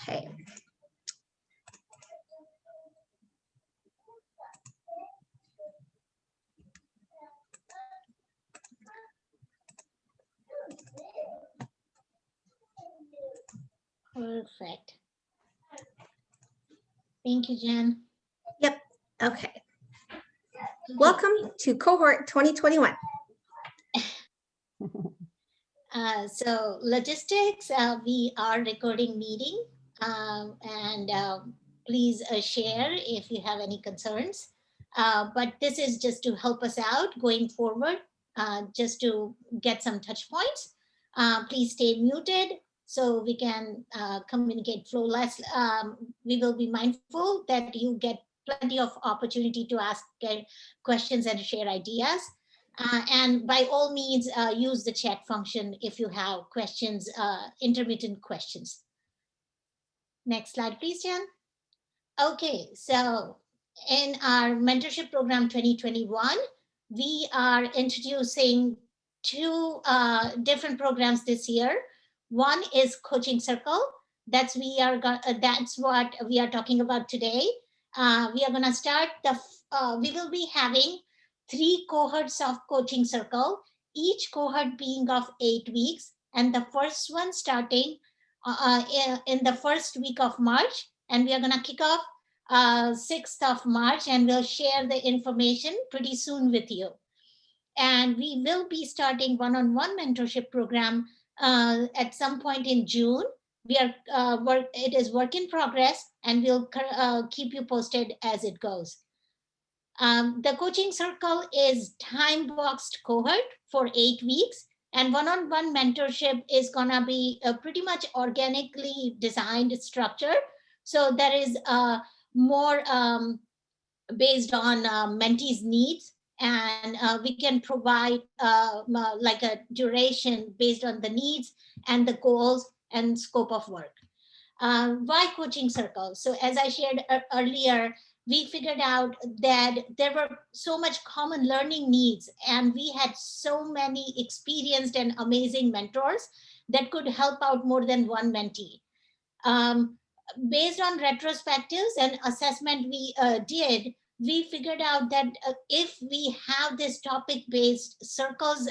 Okay. Perfect. Thank you, Jen. Yep. Okay. Welcome to cohort 2021. So logistics, we are recording meeting, and please share if you have any concerns. But this is just to help us out going forward, just to get some touch points. Please stay muted so we can communicate flowless. We will be mindful that you get plenty of opportunity to ask questions and share ideas. And by all means, use the chat function if you have questions, intermittent questions. Next slide, please, Jan. Okay, so in our mentorship program 2021, we are introducing two different programs this year. One is Coaching Circle. That's what we are talking about today. We are going to start we will be having 3 cohorts of Coaching Circle, each cohort being of 8 weeks, and the first one starting in the first week of March. And we are going to kick off 6th of March, and we'll share the information pretty soon with you. And we will be starting one-on-one mentorship program at some point in June. We are it is work in progress, and we'll keep you posted as it goes. The coaching circle is time-boxed cohort for 8 weeks, and one-on-one mentorship is gonna be pretty much organically designed structure. So there is more based on mentees' needs, and we can provide like a duration based on the needs and the goals and scope of work. Why coaching circles? So as I shared earlier, we figured out that there were so much common learning needs, and we had so many experienced and amazing mentors that could help out more than one mentee. Based on retrospectives and assessment we did, we figured out that if we have this topic-based circles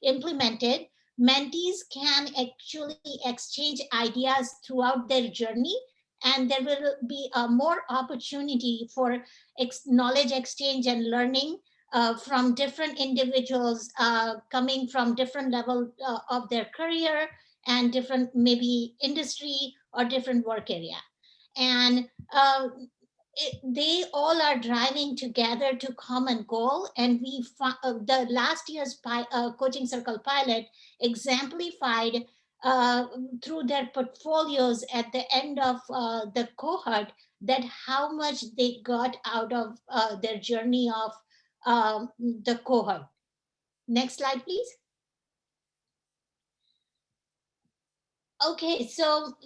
implemented, mentees can actually exchange ideas throughout their journey, and there will be more opportunity for knowledge exchange and learning from different individuals coming from different level of their career and different maybe industry or different work area. And they all are driving together to common goal. And we the last year's coaching circle pilot exemplified through their portfolios at the end of the cohort that how much they got out of their journey of the cohort. Next slide, please. Okay, so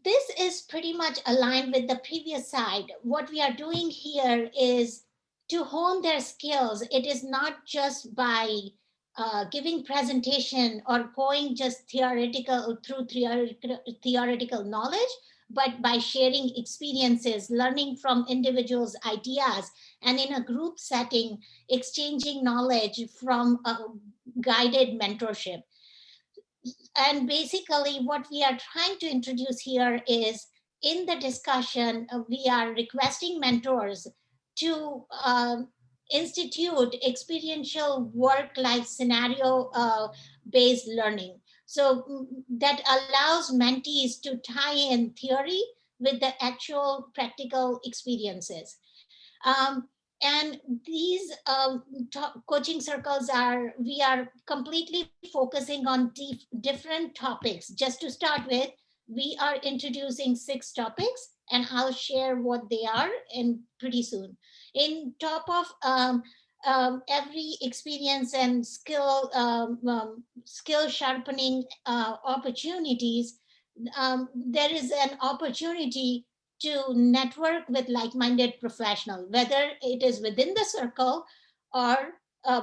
this is pretty much aligned with the previous slide. What we are doing here is to hone their skills. It is not just by giving presentation or going just theoretical knowledge, but by sharing experiences, learning from individuals' ideas, and in a group setting, exchanging knowledge from guided mentorship. And basically what we are trying to introduce here is in the discussion, we are requesting mentors to institute experiential work-life scenario based learning. So that allows mentees to tie in theory with the actual practical experiences. And these coaching circles we are completely focusing on different topics. Just to start with, we are introducing 6 topics, and I'll share what they are in pretty soon. In top of every experience and skill sharpening opportunities, there is an opportunity to network with like-minded professionals, whether it is within the circle or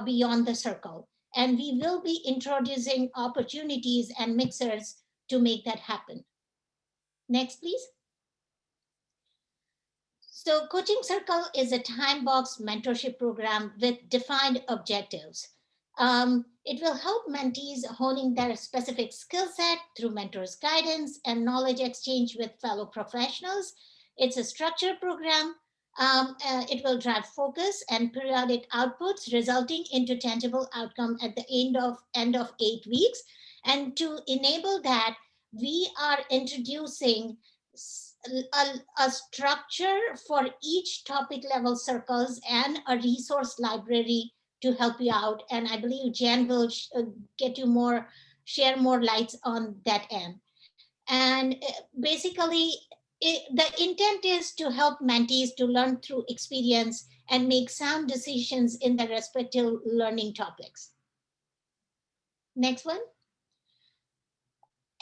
beyond the circle. And we will be introducing opportunities and mixers to make that happen. Next, please. So Coaching Circle is a time-boxed mentorship program with defined objectives. It will help mentees honing their specific skill set through mentors' guidance and knowledge exchange with fellow professionals. It's a structured program. It will drive focus and periodic outputs, resulting into tangible outcome at the end of 8 weeks. And to enable that, we are introducing a structure for each topic level circles and a resource library to help you out. And I believe Jan will get you share more lights on that end. And basically, the intent is to help mentees to learn through experience and make sound decisions in their respective learning topics. Next one.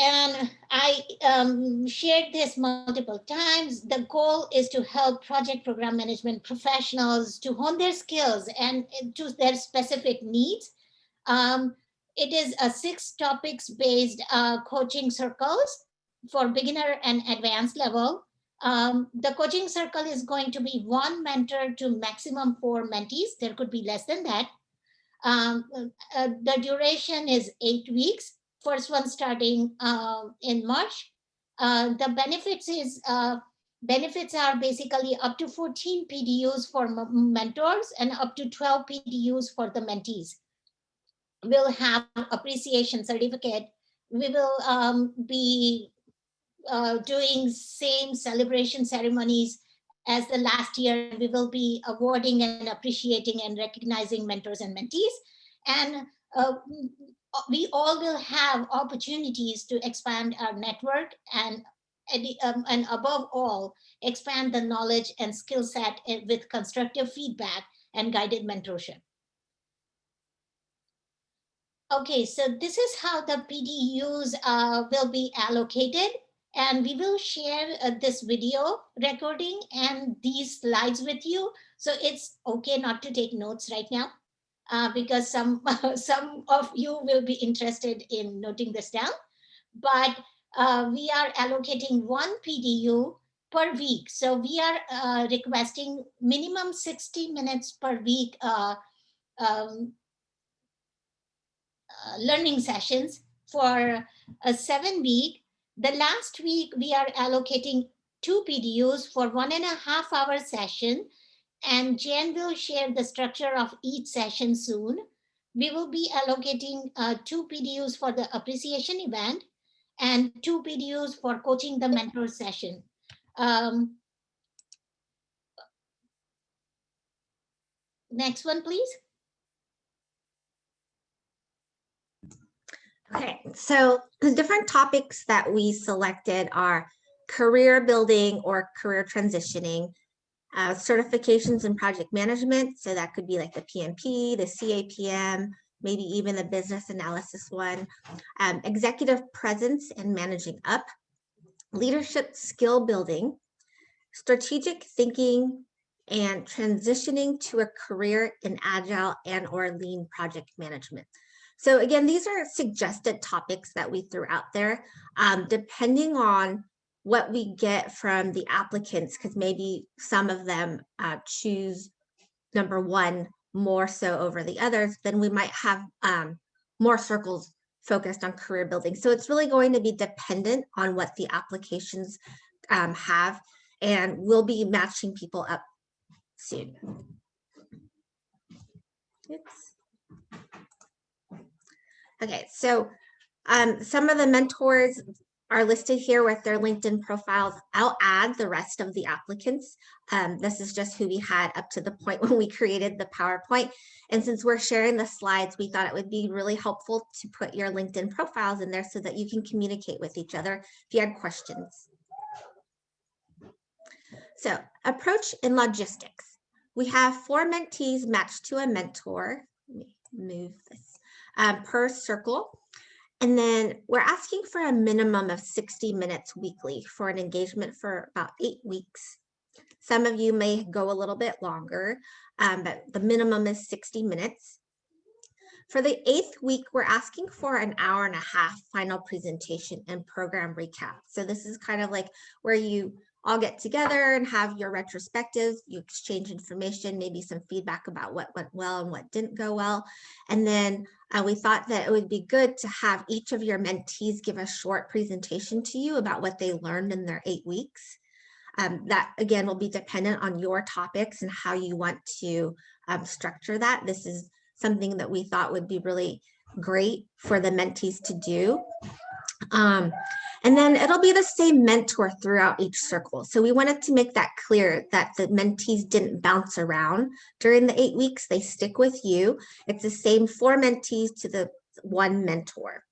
And I shared this multiple times. The goal is to help project program management professionals to hone their skills and to their specific needs. It is a 6 topics based coaching circles for beginner and advanced level. The coaching circle is going to be 1 mentor to maximum 4 mentees. There could be less than that. The duration is 8 weeks. First one starting in March. The benefits are basically up to 14 PDUs for mentors and up to 12 PDUs for the mentees. We'll have appreciation certificate. We will be doing same celebration ceremonies as the last year. We will be awarding and appreciating and recognizing mentors and mentees. And we all will have opportunities to expand our network and above all, expand the knowledge and skill set with constructive feedback and guided mentorship. Okay, so this is how the PDUs will be allocated. And we will share this video recording and these slides with you. So it's okay not to take notes right now. Because some of you will be interested in noting this down. But we are allocating 1 PDU per week. So we are requesting minimum 60 minutes per week learning sessions for a 7 week. The last week, we are allocating 2 PDUs for 1.5 hour session. And Jan will share the structure of each session soon. We will be allocating 2 PDUs for the appreciation event and 2 PDUs for coaching the mentor session. Next one, please. Okay, so the different topics that we selected are career building or career transitioning, certifications in project management. So that could be like the PMP, the CAPM, maybe even the business analysis one, executive presence and managing up, leadership skill building, strategic thinking, and transitioning to a career in agile and or lean project management. So again, these are suggested topics that we threw out there, depending on what we get from the applicants, because maybe some of them choose number 1 more so over the others, then we might have more circles focused on career building. So it's really going to be dependent on what the applications have, and we'll be matching people up soon. Oops. Okay, so some of the mentors are listed here with their LinkedIn profiles. I'll add the rest of the applicants. This is just who we had up to the point when we created the PowerPoint. And since we're sharing the slides, we thought it would be really helpful to put your LinkedIn profiles in there so that you can communicate with each other if you had questions. So, approach in logistics. We have 4 mentees matched to a mentor. Let me move this per circle. And then we're asking for a minimum of 60 minutes weekly for an engagement for about 8 weeks. Some of you may go a little bit longer, but the minimum is 60 minutes. For the 8th week, we're asking for an 1.5 hour final presentation and program recap. So this is kind of like where you all get together and have your retrospectives. You exchange information, maybe some feedback about what went well and what didn't go well. And then we thought that it would be good to have each of your mentees give a short presentation to you about what they learned in their 8 weeks. That again will be dependent on your topics and how you want to structure that. This is something that we thought would be really great for the mentees to do. And then it'll be the same mentor throughout each circle. So we wanted to make that clear that the mentees didn't bounce around during the 8 weeks. They stick with you. It's the same 4 mentees to the 1 mentor.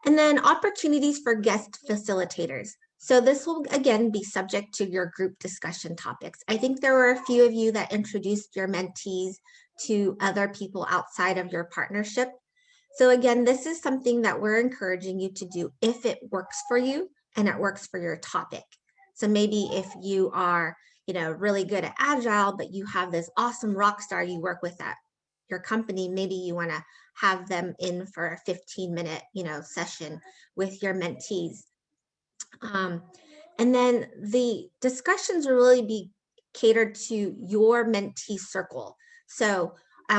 And then opportunities for guest facilitators. So this will again be subject to your group discussion topics. I think there were a few of you that introduced your mentees to other people outside of your partnership. So again, this is something that we're encouraging you to do if it works for you and it works for your topic. So maybe if you are, really good at Agile, but you have this awesome rock star you work with at your company, maybe you want to have them in for a 15-minute, session with your mentees. And then the discussions will really be catered to your mentee circle. So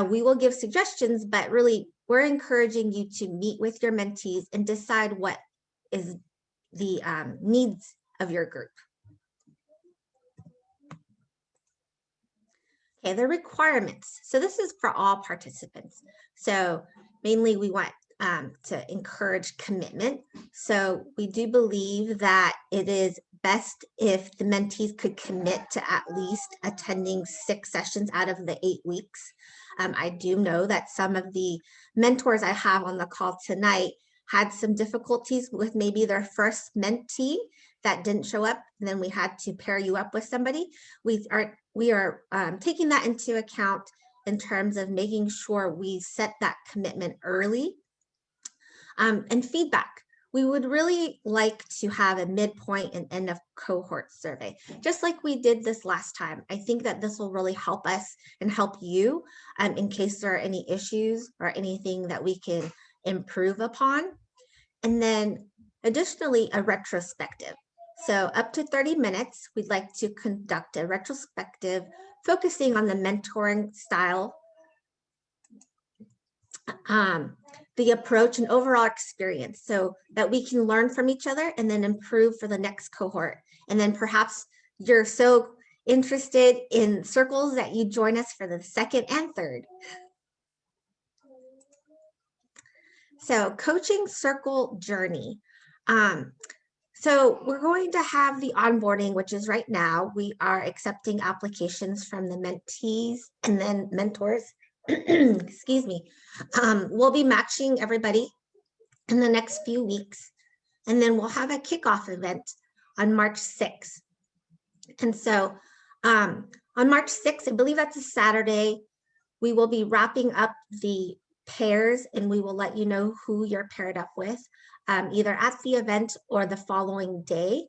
we will give suggestions, but really we're encouraging you to meet with your mentees and decide what is the needs of your group. Okay, the requirements. So this is for all participants. So mainly we want to encourage commitment. So we do believe that it is best if the mentees could commit to at least attending 6 sessions out of the 8 weeks. I do know that some of the mentors I have on the call tonight had some difficulties with maybe their first mentee that didn't show up, and then we had to pair you up with somebody. We are taking that into account in terms of making sure we set that commitment early. And feedback. We would really like to have a midpoint and end of cohort survey, just like we did this last time. I think that this will really help us and help you in case there are any issues or anything that we can improve upon. And then additionally, a retrospective. So up to 30 minutes, we'd like to conduct a retrospective focusing on the mentoring style, the approach and overall experience, so that we can learn from each other and then improve for the next cohort. And then perhaps you're so interested in circles that you join us for the 2nd and 3rd. So coaching circle journey. So we're going to have the onboarding, which is right now. We are accepting applications from the mentees and then mentors. Excuse me. We'll be matching everybody in the next few weeks, and then we'll have a kickoff event on March 6th. And so on March 6th, I believe that's a Saturday, we will be wrapping up the pairs, and we will let you know who you're paired up with, either at the event or the following day.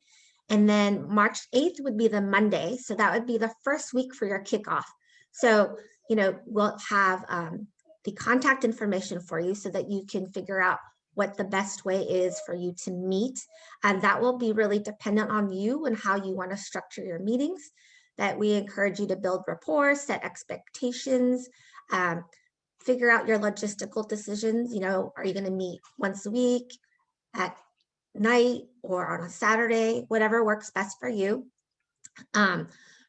And then March 8th would be the Monday. So that would be the first week for your kickoff. So, we'll have the contact information for you so that you can figure out what the best way is for you to meet. And that will be really dependent on you and how you want to structure your meetings. That we encourage you to build rapport, set expectations, figure out your logistical decisions. Are you going to meet once a week, at night, or on a Saturday? Whatever works best for you.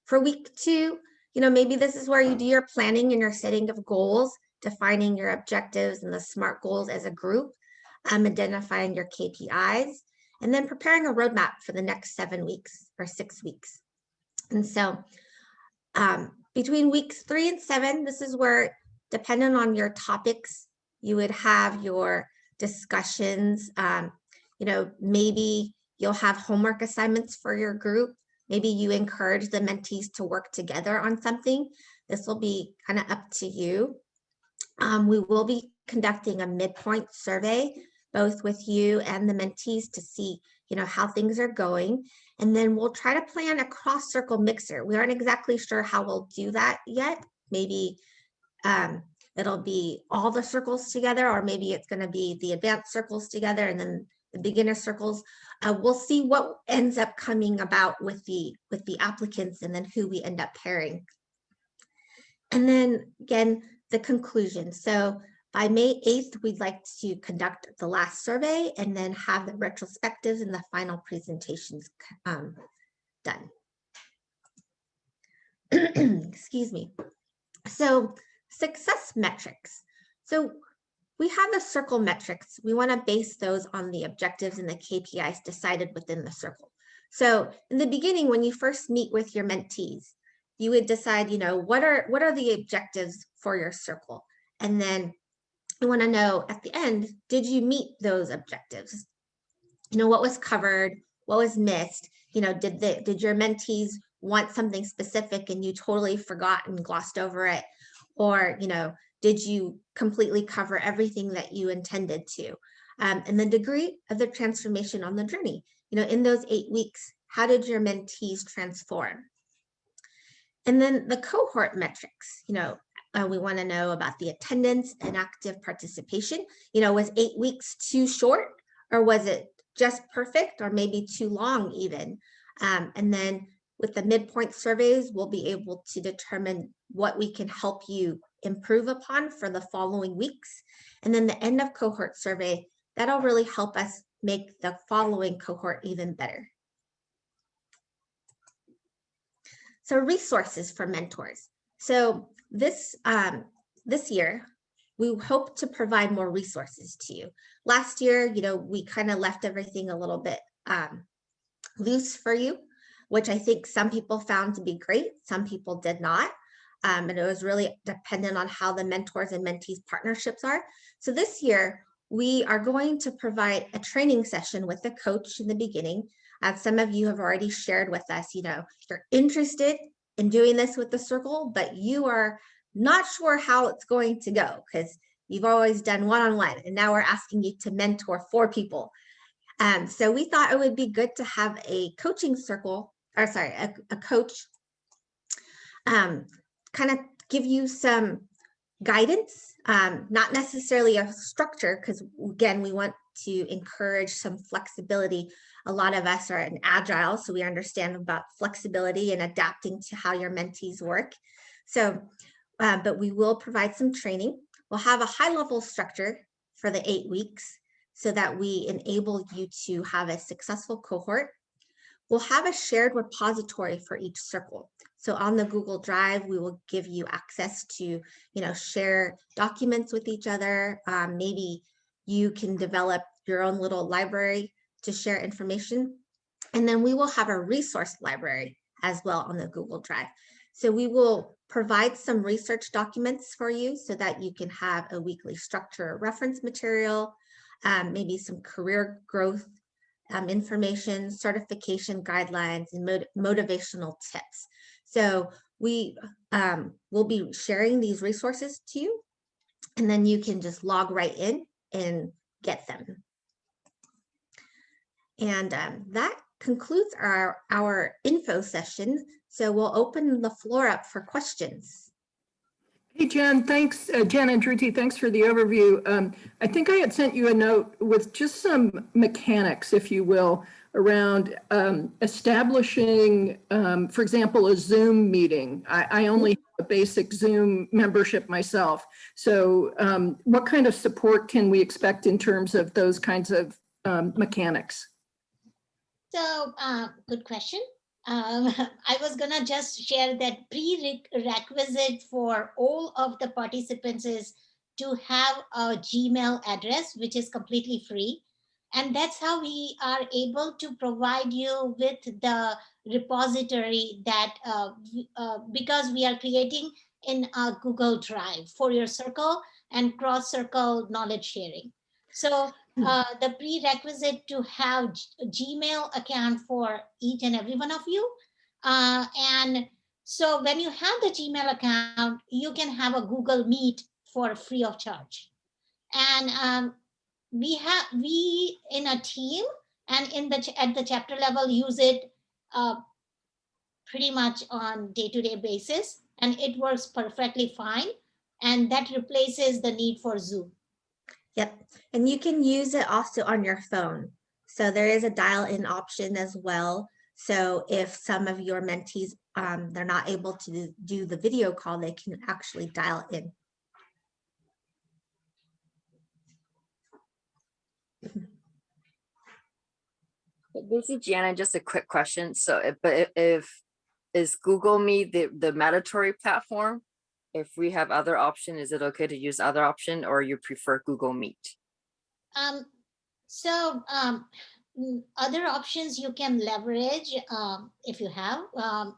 For week 2, maybe this is where you do your planning and your setting of goals, defining your objectives and the SMART goals as a group, identifying your KPIs, and then preparing a roadmap for the next 7 weeks or 6 weeks. And so between weeks 3 and 7, this is where, depending on your topics, you would have your discussions. Maybe you'll have homework assignments for your group. Maybe you encourage the mentees to work together on something. This will be kind of up to you. We will be conducting a midpoint survey, both with you and the mentees, to see, how things are going. And then we'll try to plan a cross-circle mixer. We aren't exactly sure how we'll do that yet. Maybe it'll be all the circles together, or maybe it's going to be the advanced circles together and then the beginner circles. We'll see what ends up coming about with the applicants and then who we end up pairing. And then again, the conclusion. So by May 8th, we'd like to conduct the last survey and then have the retrospectives and the final presentations done. Excuse me. So success metrics. So we have the circle metrics. We want to base those on the objectives and the KPIs decided within the circle. So in the beginning, when you first meet with your mentees, you would decide, you know, what are the objectives for your circle? And then you want to know at the end, did you meet those objectives? You know, what was covered, what was missed? You know, did your mentees want something specific and you totally forgot and glossed over it? Or, you know, did you completely cover everything that you intended to? And the degree of the transformation on the journey. You know, in those 8 weeks, how did your mentees transform? And then the cohort metrics, you know, we want to know about the attendance and active participation. You know, was 8 weeks too short, or was it just perfect, or maybe too long even? And then with the midpoint surveys, we'll be able to determine what we can help you improve upon for the following weeks. And then the end of cohort survey, that'll really help us make the following cohort even better. So resources for mentors. So this year, we hope to provide more resources to you. Last year, you know, we kind of left everything a little bit loose for you, which I think some people found to be great. Some people did not. And it was really dependent on how the mentors and mentees partnerships are. So this year, we are going to provide a training session with the coach in the beginning. Some of you have already shared with us, you know, you're interested in doing this with the circle, but you are not sure how it's going to go because you've always done one-on-one, and now we're asking you to mentor 4 people. So we thought it would be good to have a coaching circle, or sorry, a coach kind of give you some guidance, not necessarily a structure, because again, we want to encourage some flexibility. A lot of us are an agile, so we understand about flexibility and adapting to how your mentees work. So, but we will provide some training. We'll have a high-level structure for the 8 weeks so that we enable you to have a successful cohort. We'll have a shared repository for each circle. So on the Google Drive, we will give you access to, you know, share documents with each other. Maybe you can develop your own little library to share information. And then we will have a resource library as well on the Google Drive. So we will provide some research documents for you so that you can have a weekly structure reference material, maybe some career growth information, certification guidelines, and motivational tips. So we will be sharing these resources to you, and then you can just log right in and get them. And that concludes our info session. So we'll open the floor up for questions. Hey, Jen, thanks. Jen and Dhruti, thanks for the overview. I think I had sent you a note with just some mechanics, if you will, around establishing, for example, a Zoom meeting. I only have a basic Zoom membership myself. So what kind of support can we expect in terms of those kinds of mechanics? So good question. I was gonna just share that prerequisite for all of the participants is to have a Gmail address, which is completely free. And that's how we are able to provide you with the repository that, because we are creating in a Google Drive for your circle and cross-circle knowledge sharing. So the prerequisite to have a Gmail account for each and every one of you. And so when you have the Gmail account, you can have a Google Meet for free of charge. And we in a team and at the chapter level use it pretty much on day-to-day basis, and it works perfectly fine. And that replaces the need for Zoom. Yep, and you can use it also on your phone. So there is a dial-in option as well. So if some of your mentees, they're not able to do the video call, they can actually dial in. This is Jana, just a quick question. So if is Google Meet the mandatory platform? If we have other option, is it okay to use other option, or you prefer Google Meet? Other options you can leverage if you have,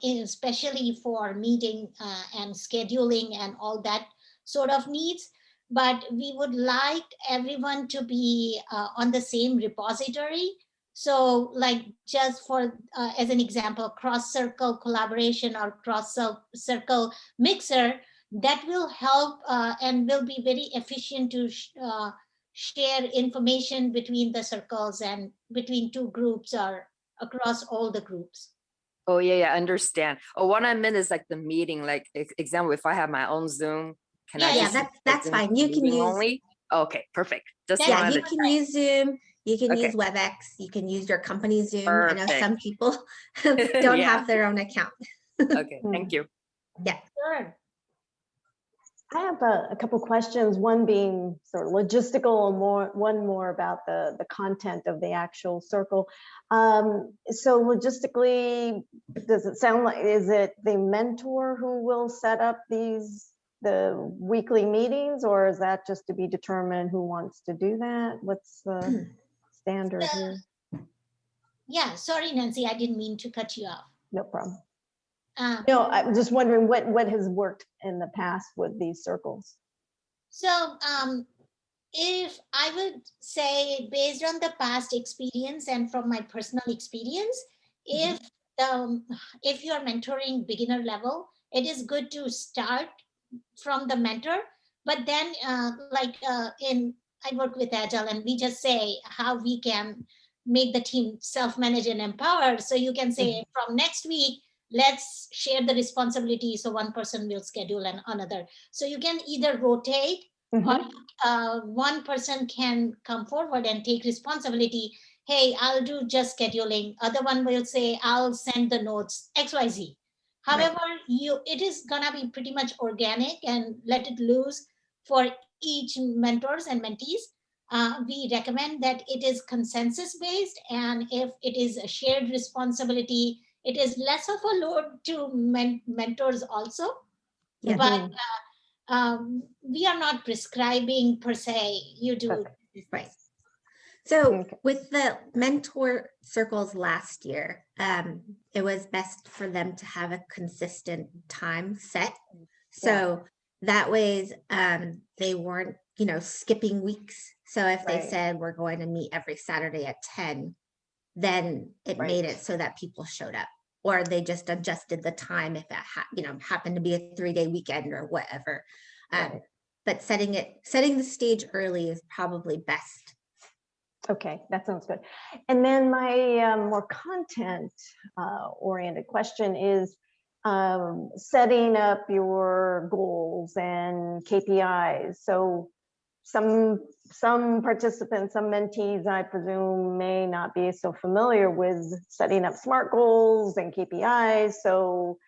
especially for meeting and scheduling and all that sort of needs. But we would like everyone to be on the same repository. So like just for, as an example, cross-circle collaboration or cross-circle mixer, that will help and will be very efficient to share information between the circles and between two groups or across all the groups. Oh yeah, understand. Oh, what I meant is like the meeting, like example, if I have my own Zoom, can I Yeah, just Yeah, use that's Zoom fine. You can meeting use, only? Okay, perfect. Just Yeah, yeah, wanted you to can use Zoom, you can Okay. use WebEx, you can use your company Zoom. I know Perfect. some people don't Yeah. have their own account. Okay, thank you. sure. I have a couple questions, one being sort of logistical and one more about the content of the actual circle. So logistically, does it sound like, is it the mentor who will set up the weekly meetings, or is that just to be determined who wants to do that? What's the standard here? Yeah, sorry, Nancy, I didn't mean to cut you off. No problem. No, I'm just wondering what has worked in the past with these circles. So if I would say, based on the past experience and from my personal experience, if you're mentoring beginner level, it is good to start from the mentor, but then I work with Agile, and we just say how we can make the team self-managed and empowered. So you can say from next week, let's share the responsibility. So one person will schedule and another. So you can either rotate or one person can come forward and take responsibility. Hey, I'll do just scheduling. Other one will say, I'll send the notes, XYZ. However, it is gonna be pretty much organic and let it loose for each mentors and mentees. We recommend that it is consensus based, and if it is a shared responsibility, it is less of a load to mentors also. Yeah. But we are not prescribing per se, you do. Right. So Okay. with the mentor circles last year, it was best for them to have a consistent time set. So that way they weren't, skipping weeks. So if they Right. said we're going to meet every Saturday at 10, then it made it so that people showed up, or they just adjusted the time if it happened to be a 3-day weekend or whatever. But setting the stage early is probably best. Okay, that sounds good. And then my more content oriented question is setting up your goals and KPIs. So some participants, some mentees, I presume, may not be so familiar with setting up SMART goals and KPIs. So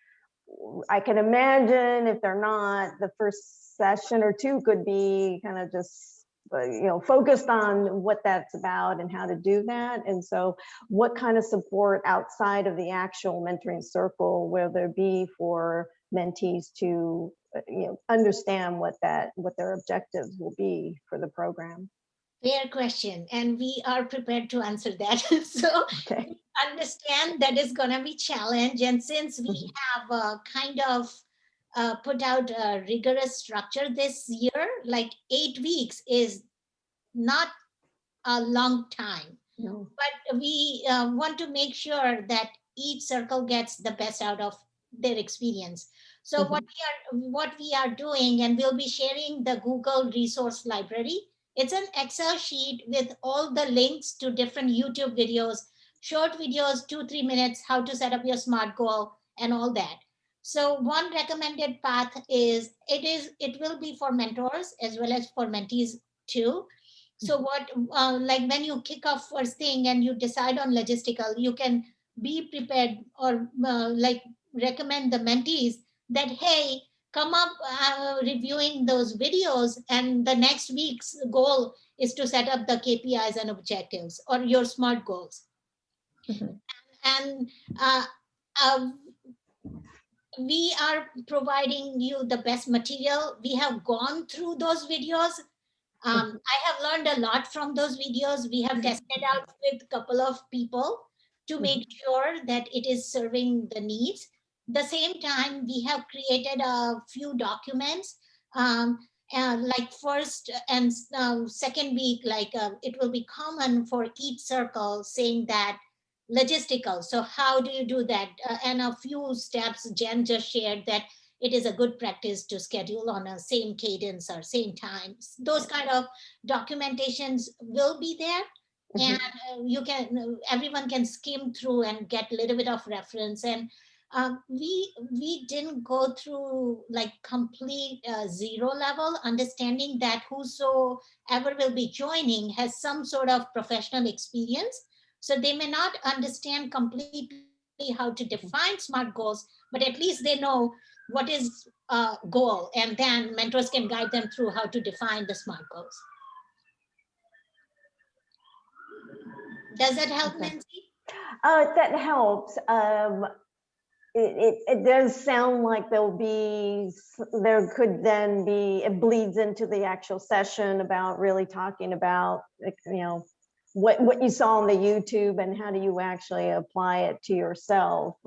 I can imagine if they're not, the first session or two could be kind of just focused on what that's about and how to do that. And so what kind of support outside of the actual mentoring circle will there be for mentees to understand what their objectives will be for the program? Fair question, and we are prepared to answer that. So Okay. understand that is going to be challenge, and since we have kind of put out a rigorous structure this year, like 8 weeks is not a long time. No. But we want to make sure that each circle gets the best out of their experience. So what we are doing, and we'll be sharing the Google resource library. It's an Excel sheet with all the links to different YouTube videos, short videos, 2-3 minutes, how to set up your SMART goal and all that. So one recommended path is it will be for mentors as well as for mentees too. So what, like when you kick off first thing and you decide on logistical, you can be prepared or like recommend the mentees that, hey, come up reviewing those videos, and the next week's goal is to set up the KPIs and objectives or your SMART goals. Mhm. And we are providing you the best material. We have gone through those videos. I have learned a lot from those videos. We have tested out with a couple of people to make sure that it is serving the needs. The same time, we have created a few documents, and like first and second week, like it will be common for each circle saying that logistical. So how do you do that? And a few steps Jen just shared that it is a good practice to schedule on a same cadence or same times. Those kind of documentations will be there. And you can, everyone can skim through and get a little bit of reference. And we didn't go through like complete zero level, understanding that whosoever will be joining has some sort of professional experience. So they may not understand completely how to define SMART goals, but at least they know what is a goal, and then mentors can guide them through how to define the SMART goals. Does that help, Okay. Nancy? That helps. It does sound like there could then be, it bleeds into the actual session about really talking about, what you saw on the YouTube and how do you actually apply it to yourself.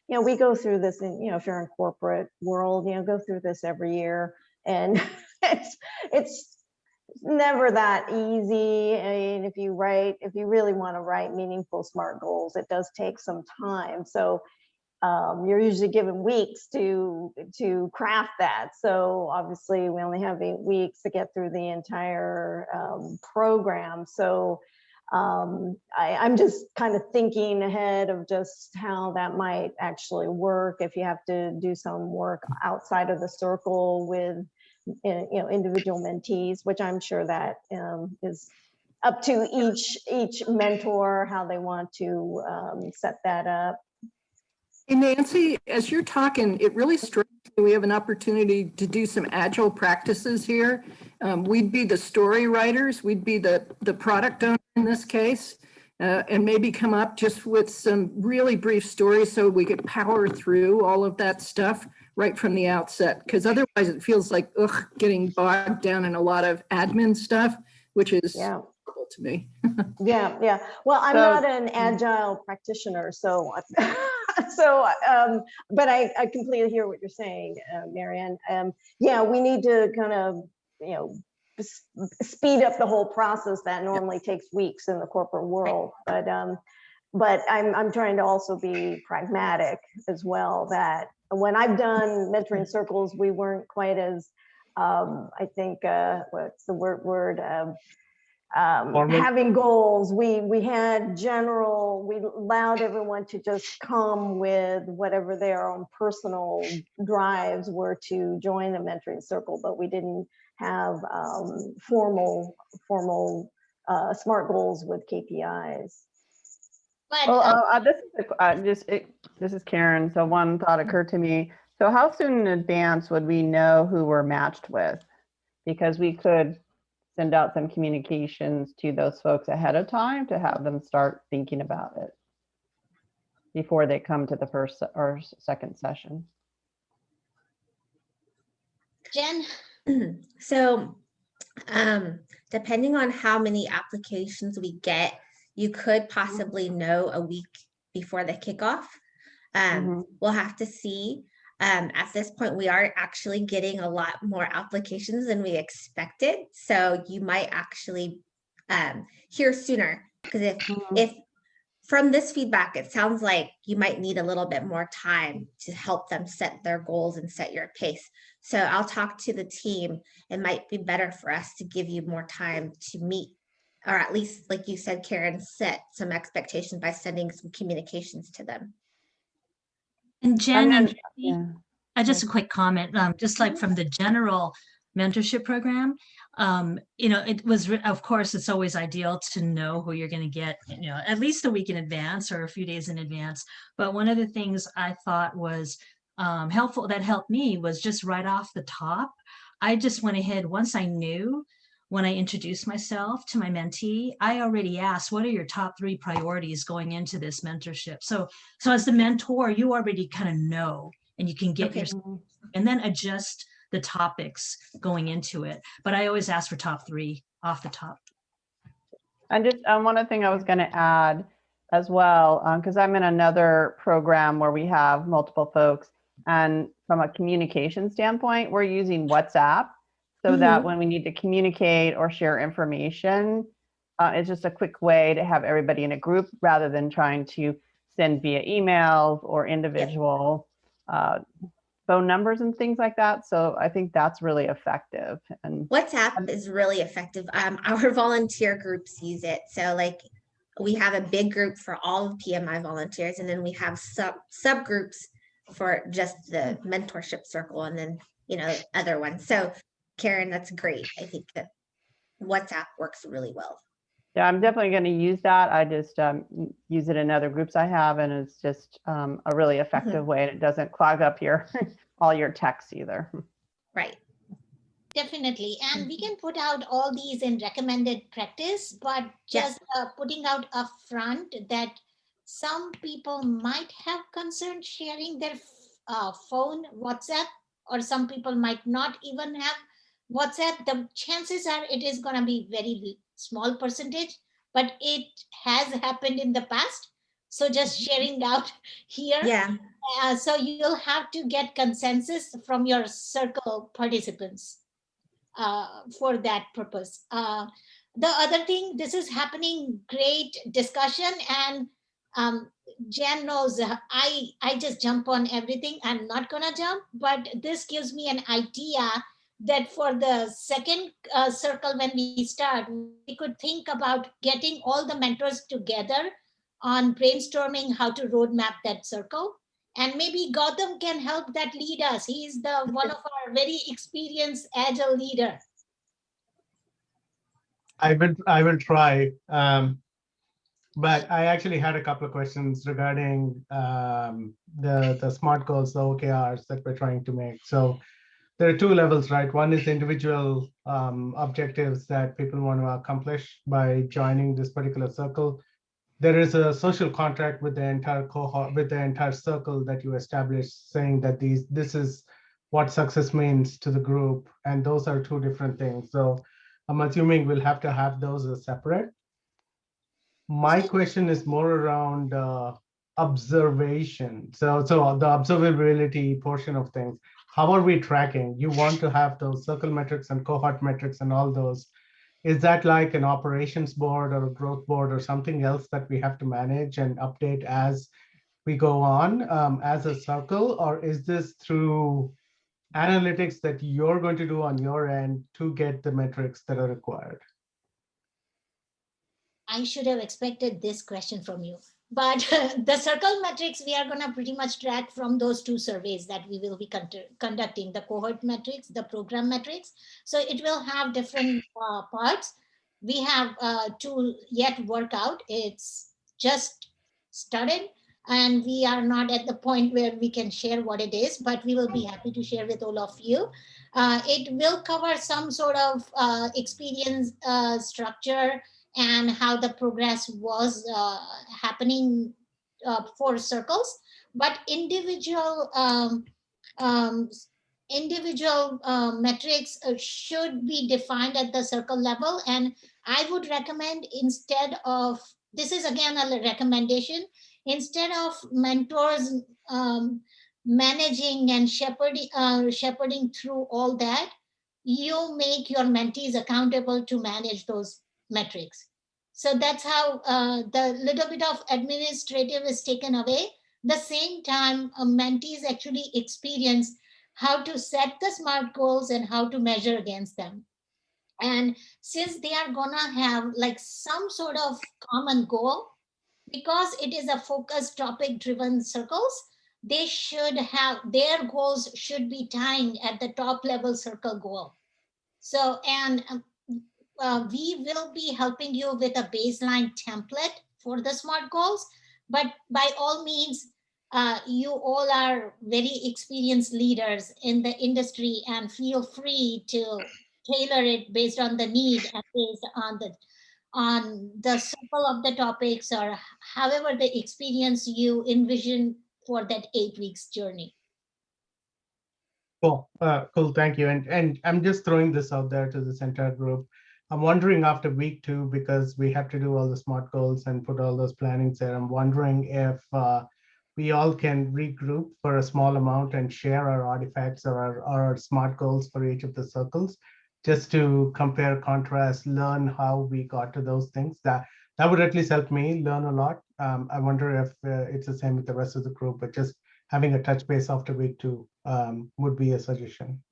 We go through this in, if you're in corporate world, go through this every year, and it's never that easy. I mean, if you really want to write meaningful SMART goals, it does take some time. So you're usually given weeks to craft that. So obviously we only have 8 weeks to get through the entire program. So I'm just kind of thinking ahead of just how that might actually work if you have to do some work outside of the circle with individual mentees, which I'm sure that is up to each mentor how they want to set that up. Hey, Nancy, as you're talking, it really strikes me we have an opportunity to do some agile practices here. We'd be the story writers, we'd be the product owner in this case, and maybe come up just with some really brief stories so we could power through all of that stuff right from the outset. Because otherwise it feels like, getting bogged down in a lot of admin stuff, which is difficult to me. Yeah. Well, I'm not an agile practitioner, so but I completely hear what you're saying, Marianne. We need to kind of, speed up the whole process that normally takes weeks in the corporate world. But I'm trying to also be pragmatic as well, that when I've done mentoring circles, we weren't quite as, I think, what's the word? Having goals. We allowed everyone to just come with whatever their own personal drives were to join the mentoring circle, but we didn't have formal SMART goals with KPIs. But this is Karen. So one thought occurred to me. So how soon in advance would we know who we're matched with? Because we could send out some communications to those folks ahead of time to have them start thinking about it before they come to the first or second session. Jen? So depending on how many applications we get, you could possibly know a week before the kickoff. We'll have to see. At this point, we are actually getting a lot more applications than we expected. So you might actually hear sooner, because if from this feedback, it sounds like you might need a little bit more time to help them set their goals and set your pace. So I'll talk to the team. It might be better for us to give you more time to meet, or at least, like you said, Karen, set some expectations by sending some communications to them. And Jen, just a quick comment, just like from the general mentorship program. It was, of course, it's always ideal to know who you're going to get, at least a week in advance or a few days in advance. But one of the things I thought was helpful, that helped me, was just right off the top. I just went ahead, once I knew, when I introduced myself to my mentee, I already asked, what are your top 3 priorities going into this mentorship? So as the mentor, you already kind of know, and you can get Okay. and then adjust the topics going into it. But I always ask for top 3 off the top. And just one other thing I was going to add as well, because I'm in another program where we have multiple folks, and from a communication standpoint, we're using WhatsApp so that when we need to communicate or share information, it's just a quick way to have everybody in a group rather than trying to send via emails or individual phone numbers and things like that. So I think that's really effective. And WhatsApp is really effective. Our volunteer groups use it. So like we have a big group for all of PMI volunteers, and then we have subgroups for just the mentorship circle, and then, other ones. So Karen, that's great. I think that WhatsApp works really well. yeah, I'm definitely going to use that. I just use it in other groups I have, and it's just a really effective way, and it doesn't clog up your all your texts either. Right. Definitely. And we can put out all these in recommended practice, but just putting out upfront that some people might have concern sharing their phone, WhatsApp, or some people might not even have WhatsApp. The chances are it is going to be very small percentage, but it has happened in the past. So just sharing out here. Yeah. So you'll have to get consensus from your circle participants for that purpose. The other thing, this is happening, great discussion, and Jan knows I just jump on everything. I'm not gonna jump, but this gives me an idea that for the second circle, when we start, we could think about getting all the mentors together on brainstorming how to roadmap that circle. And maybe Gautam can help that lead us. He's the one of our very experienced agile leader. I will try. But I actually had a couple of questions regarding the SMART goals, the OKRs that we're trying to make. So there are 2 levels, right? One is individual objectives that people want to accomplish by joining this particular circle. There is a social contract with the entire cohort, with the entire circle that you establish, saying that this is what success means to the group. And those are 2 different things. So I'm assuming we'll have to have those as separate. My question is more around observation. So the observability portion of things. How are we tracking? You want to have those circle metrics and cohort metrics and all those. Is that like an operations board or a growth board or something else that we have to manage and update as we go on as a circle? Or is this through analytics that you're going to do on your end to get the metrics that are required? I should have expected this question from you. But the circle metrics, we are going to pretty much track from those 2 surveys that we will be conducting, the cohort metrics, the program metrics. So it will have different parts. We have to yet work out. It's just started, and we are not at the point where we can share what it is, but we will be happy to share with all of you. It will cover some sort of experience structure and how the progress was happening for circles, but individual metrics should be defined at the circle level. And I would recommend, instead of, this is again a recommendation, instead of mentors managing and shepherding through all that, you make your mentees accountable to manage those metrics. So that's how the little bit of administrative is taken away. The same time, mentees actually experience how to set the SMART goals and how to measure against them. And since they are gonna have like some sort of common goal, because it is a focused topic driven circles, they should have, their goals should be tying at the top level circle goal. So, and we will be helping you with a baseline template for the SMART goals, but by all means, you all are very experienced leaders in the industry, and feel free to tailor it based on the need and based on the circle of the topics, or however the experience you envision for that 8 weeks journey. Cool. Cool. Thank you. And I'm just throwing this out there to this entire group. I'm wondering after week 2, because we have to do all the SMART goals and put all those plannings there. I'm wondering if we all can regroup for a small amount and share our artifacts or our SMART goals for each of the circles, just to compare, contrast, learn how we got to those things. That would at least help me learn a lot. I wonder if it's the same with the rest of the group, but just having a touch base after week 2 would be a suggestion.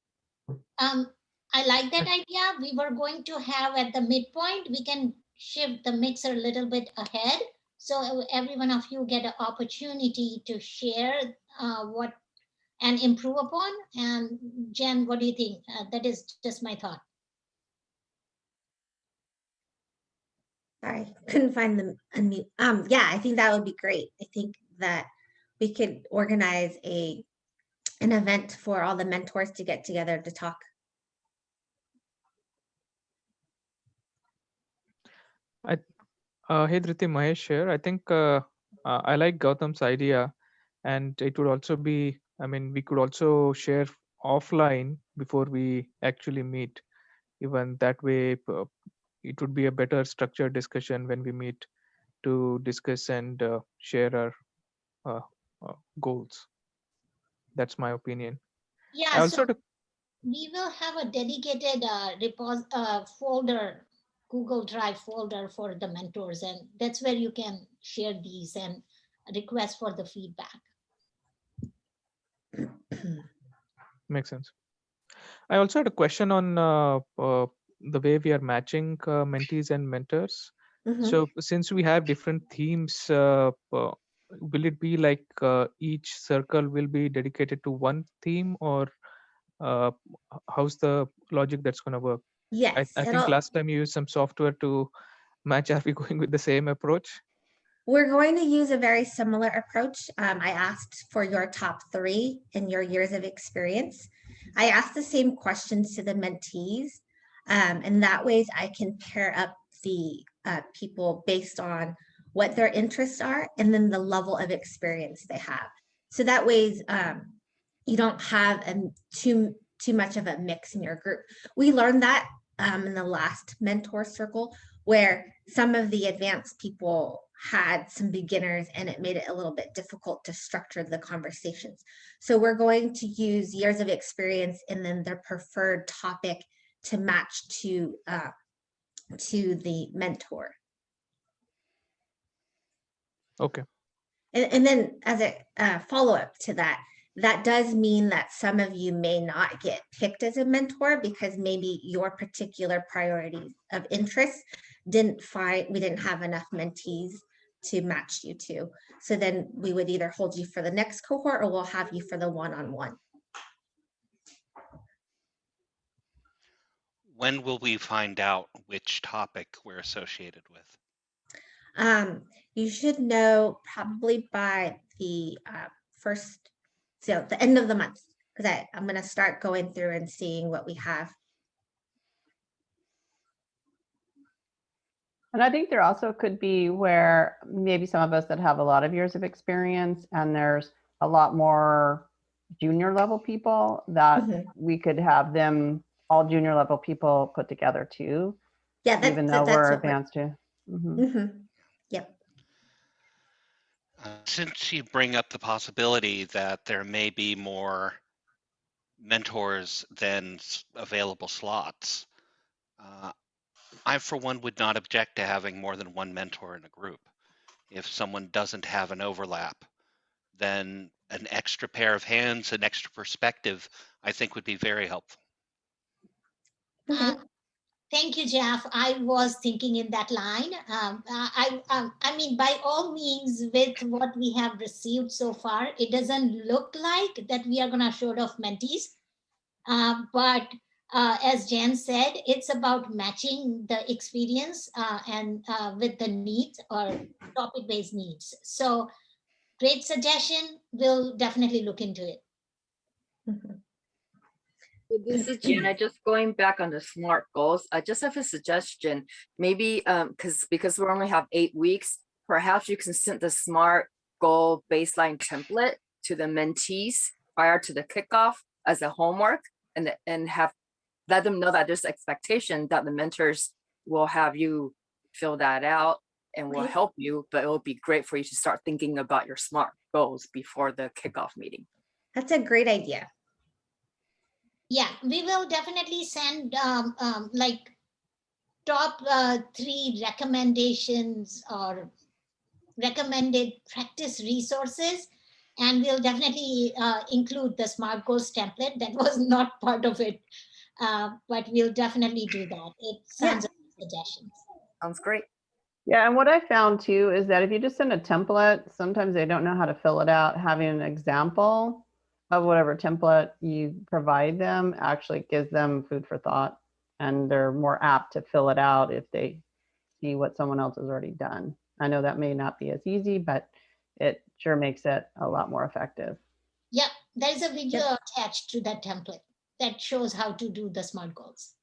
I like that idea. We were going to have at the midpoint, we can shift the mixer a little bit ahead, so every one of you get an opportunity to share what and improve upon. And Jen, what do you think? That is just my thought. Sorry, couldn't find the unmute. Yeah, I think that would be great. I think that we could organize an event for all the mentors to get together to talk. Hey Dhriti, Mahesh here. I think I like Gautam's idea, and it would also be, I mean, we could also share offline before we actually meet. Even that way, it would be a better structured discussion when we meet to discuss and share our goals. That's my opinion. Yeah, I also we will have a dedicated folder, Google Drive folder for the mentors, and that's where you can share these and request for the feedback. makes sense. I also had a question on the way we are matching mentees and mentors. Mhm. So since we have different themes, will it be like each circle will be dedicated to one theme, or how's the logic that's going to work? Yes, I think last time you used some software to match. Are we going with the same approach? we're going to use a very similar approach. I asked for your top 3 and your years of experience. I asked the same questions to the mentees, and that ways I can pair up the people based on what their interests are and then the level of experience they have. So that ways you don't have too much of a mix in your group. We learned that in the last mentor circle, where some of the advanced people had some beginners and it made it a little bit difficult to structure the conversations. So we're going to use years of experience and then their preferred topic to match to the mentor. Okay. And then as a follow-up to that, that does mean that some of you may not get picked as a mentor because maybe your particular priorities of interest we didn't have enough mentees to match you to. So then we would either hold you for the next cohort or we'll have you for the one-on-one. When will we find out which topic we're associated with? You should know probably by the the end of the month, because I'm going to start going through and seeing what we have. And I think there also could be where maybe some of us that have a lot of years of experience and there's a lot more junior level people that we could have them, all junior level people put together too. Yeah, even though we're advanced too. Yep. Since you bring up the possibility that there may be more mentors than available slots, I, for one, would not object to having more than one mentor in a group. If someone doesn't have an overlap, then an extra pair of hands, an extra perspective, I think would be very helpful. Thank you, Jeff. I was thinking in that line. I mean, by all means, with what we have received so far, it doesn't look like that we are going to short of mentees. But as Jan said, it's about matching the experience and with the needs or topic-based needs. So great suggestion. We'll definitely look into it. Mhm. This is Jana. Just going back on the SMART goals, I just have a suggestion. Maybe because we only have 8 weeks, perhaps you can send the SMART goal baseline template to the mentees prior to the kickoff as a homework, and let them know that there's expectation that the mentors will have you fill that out and will Okay. help you, but it will be great for you to start thinking about your SMART goals before the kickoff meeting. That's a great idea. Yeah, we will definitely send like top 3 recommendations or recommended practice resources. And we'll definitely include the SMART goals template. That was not part of it, but we'll definitely do that. It sounds like suggestions. Sounds great. Yeah, and what I found too is that if you just send a template, sometimes they don't know how to fill it out. Having an example of whatever template you provide them actually gives them food for thought, and they're more apt to fill it out if they see what someone else has already done. I know that may not be as easy, but it sure makes it a lot more effective. Yep, there's a video attached to that template that shows how to do the SMART goals.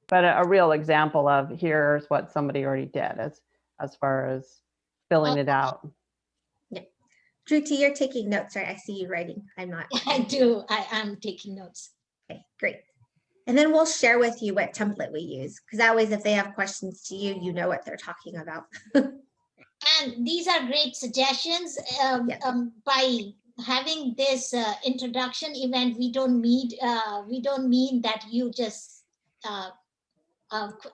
But a real example of here's what somebody already did as far as filling it out. Dhruti, you're taking notes, right? I see you writing. I'm not. I do. I am taking notes. Okay, great. And then we'll share with you what template we use, because that way, if they have questions to you, you know what they're talking about. And these are great suggestions. By having this introduction event, we don't mean that you just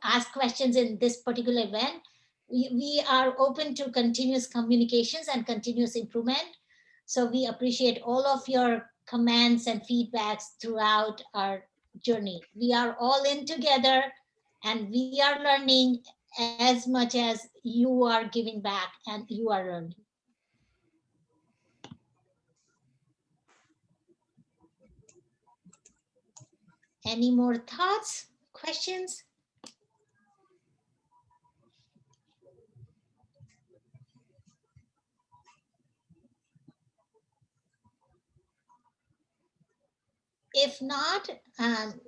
ask questions in this particular event. We are open to continuous communications and continuous improvement. So we appreciate all of your comments and feedbacks throughout our journey. We are all in together, and we are learning as much as you are giving back and you are learning. Any more thoughts, questions? If not,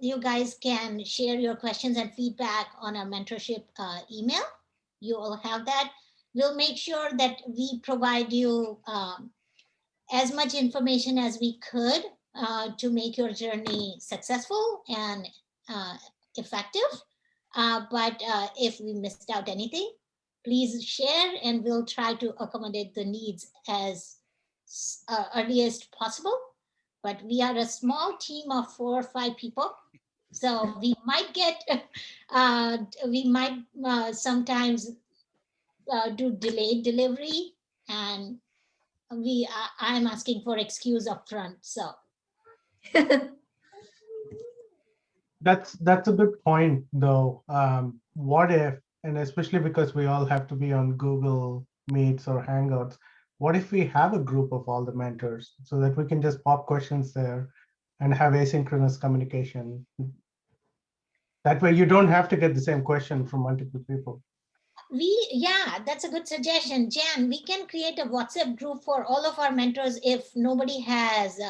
you guys can share your questions and feedback on our mentorship email. You all have that. We'll make sure that we provide you as much information as we could to make your journey successful and effective. But if we missed out anything, please share, and we'll try to accommodate the needs as earliest possible. But we are a small team of 4 or 5 people. So we might get, sometimes do delayed delivery, and I'm asking for excuse up front. So That's a good point, though. What if, and especially because we all have to be on Google Meets or Hangouts, what if we have a group of all the mentors so that we can just pop questions there and have asynchronous communication? That way you don't have to get the same question from multiple people. That's a good suggestion. Jan, we can create a WhatsApp group for all of our mentors if nobody has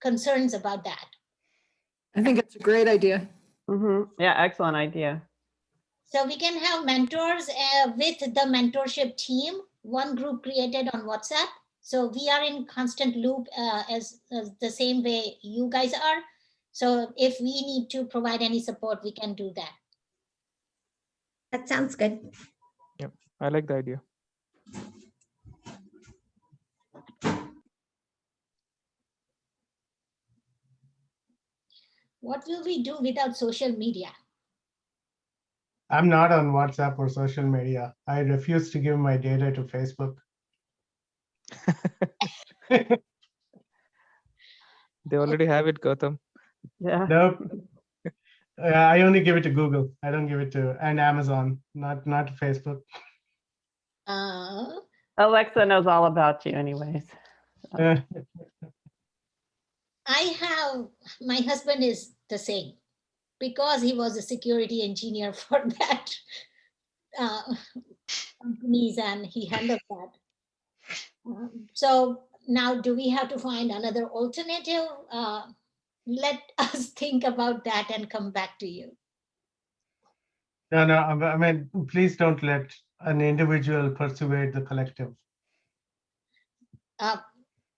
concerns about that. I think it's a great idea. Yeah, excellent idea. So we can have mentors with the mentorship team, one group created on WhatsApp. So we are in constant loop as the same way you guys are. So if we need to provide any support, we can do that. That sounds good. Yep, I like the idea. What will we do without social media? I'm not on WhatsApp or social media. I refuse to give my data to Facebook. They already have it, Gautam. Yeah. Nope. I only give it to Google. I don't give it to, and Amazon, not to Facebook. Alexa knows all about you anyways. My husband is the same because he was a security engineer for that companies and he handled that. So now do we have to find another alternative? Let us think about that and come back to you. No, I mean, please don't let an individual persuade the collective.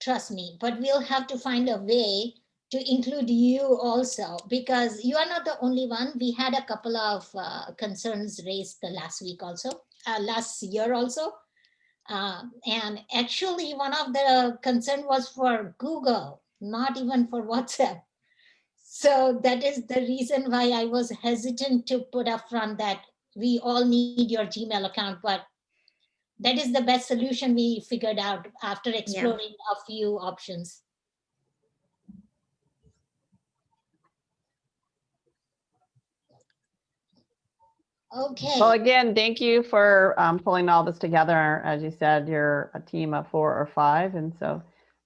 Trust me, but we'll have to find a way to include you also, because you are not the only one. We had a couple of concerns raised the last week also, last year also. And actually one of the concern was for Google, not even for WhatsApp. So that is the reason why I was hesitant to put up front that we all need your Gmail account, but that is the best solution we figured out after exploring a few options. Okay. Well, again, thank you for pulling all this together. As you said, you're a team of 4 or 5, and so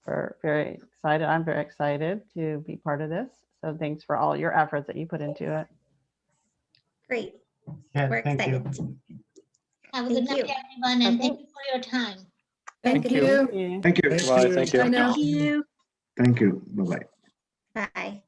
we're very excited. I'm very excited to be part of this. So thanks for all your efforts that you put into it. Great. Yeah, We're thank you. excited. Have a good Thank night, you. everyone, and thank you for your time. Thank you. you. Yeah. Thank you. Bye, thank you. Bye now. Thank you. Thank you. Bye-bye. Bye.